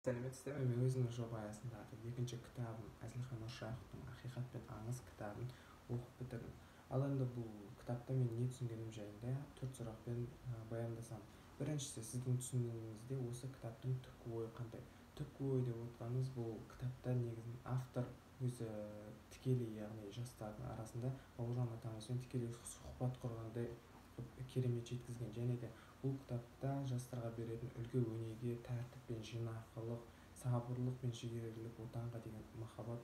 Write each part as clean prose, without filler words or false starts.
сәлеметсіздер ме? Мен өзімнің жоба аясындағы екінші кітабым әзілхан нұршайықовтың ақиқат пен аңыз кітабын оқып бітірдім. Ал енді бұл кітапта мен не түсінгенім жайында 4 сұрақпен баяндасам. Біріншісі, сіздің түсінігіңізде осы кітаптың түпкі ойы қандай? Түпкі ой деп отырғанымыз бұл кітапта негізінен автор өзі тікелей, яғни жастардың арасында бауыржан атамызбен тікелей сұхбат құрғандай керемет жеткізген. Және де бұл кітапта жастарға беретін үлгі өнеге, тәртіп пен жинақылық, сабырлық пен жігерлілік, отанға деген махаббат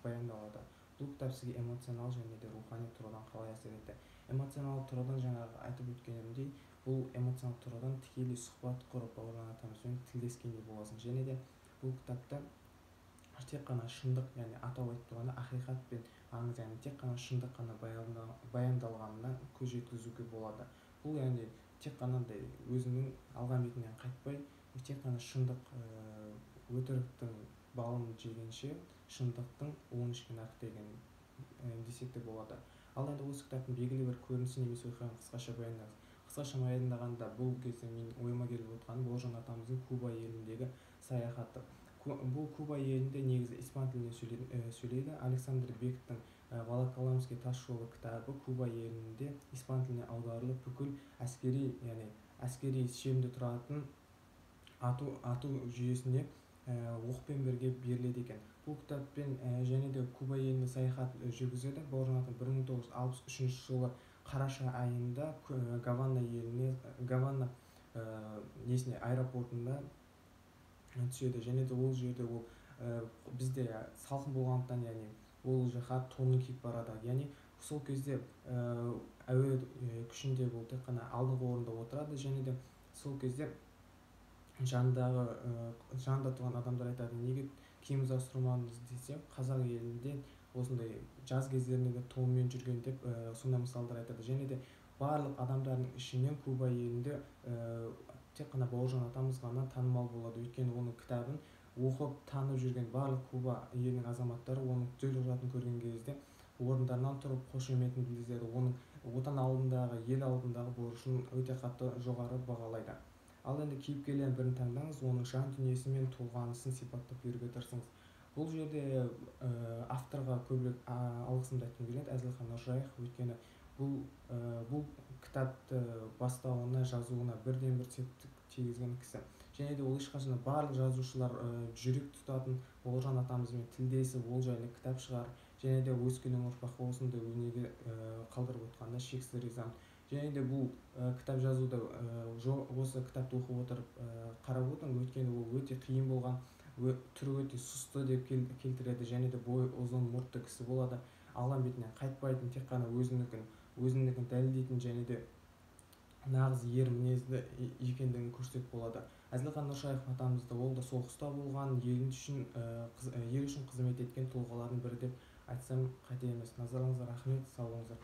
баяндалады. Бұл кітап сізге эмоционал және де рухани тұрғыдан қалай әсер етті? Эмоционал тұрғыдан жаңағы айтып өткенімдей, бұл эмоционал тұрғыдан тікелей сұхбат құрып бауыржан атамызбен тілдескендей боласың. Және де бұл кітапта тек қана шындық, яғни атау айтып тұрғанда ақиқат пен аңыз, яғни тек қана шындық қана баяндалғанына көз жеткізуге болады. Бұл яғни тек қанандай өзінің алған бетінен қайтпай, тек қана шындық, өтіріктің балын жегенше шындықтың уын ішкен артық деген десек те болады. Ал енді осы кітаптың белгілі бір көрінісі немесе оқиғаны қысқаша баяндаңыз. Қысқаша баяндағанда бұл кезде мен ойыма келіп отырғаны бауыржан атамыздың Куба еліндегі саяхаты. Бұл Куба елінде негізі испан тілінде сөйлейді. Александр Бектің Волоколамский тас жолы кітабы Куба елінде испан тіліне аударылып, бүкіл әскери, яғни әскери шенінде тұратын ату жүйесіне оқпен бірге беріледі екен. Бұл кітаппен және де Куба еліне саяхат жүргізеді. Бауыржан атам 1963 жылы қараша айында Гавана аэропортында түседі. Және де ол жерде ол бізде салқын болғандықтан, яғни ол жаққа тонын киіп барады. Яғни сол кезде әуе күшінде бұл тек қана алдыңғы орында отырады. Және де сол кезде жанында тұрған адамдар айтады, неге киім ұзастырмадыңыз десе, қазақ елінде осындай жаз кездерінде де тонмен жүрген деп сондай мысалдар айтады. Және де барлық адамдардың ішінен Куба елінде тек қана бауыржан атамыз ғана танымал болады. Өйткені оның кітабын оқып танып жүрген барлық Куба елінің азаматтары оның төлқұжатын көрген кезде орындарынан тұрып қошеметін білдіреді. Оның отан алдындағы, ел алдындағы борышын өте қатты жоғары бағалайды. Ал енді кейіпкерлердің бірін таңдаңыз, оның жан дүниесі мен толғанысын сипаттап беруге тырысыңыз. Бұл жерде авторға көбірек алғысымды айтқым келеді, әзілхан нұршайықов. Өйткені бұл кітапты бастауына, жазуына бірден бір септік тигізген кісі. Және де ол ешқашан барлық жазушылар жүрек тұтатын бауыржан атамызбен тілдесіп, ол жайлы кітап шығар. Және де өскелең ұрпаққа осындай өнеге қалдырып отқанына шексіз ризамын. Және де бұл кітап жазуда осы кітапты оқып отырып қарап отырмын. Өйткені ол өте қиын болған, түрі өте сұсты деп келтіреді. және де бойы ұзын мұртты кісі болады. Алған бетінен қайтпайтын, тек қана өзіндікін дәлелдейтін және де нағыз ер мінезді екендігін көрсетіп болады. әзілхан нұршайықов атамызды ол да соғыста болған, ел үшін қызмет еткен тұлғалардың бірі деп айтсам қате емес. Назарыңызға рахмет, сау болыңыздар.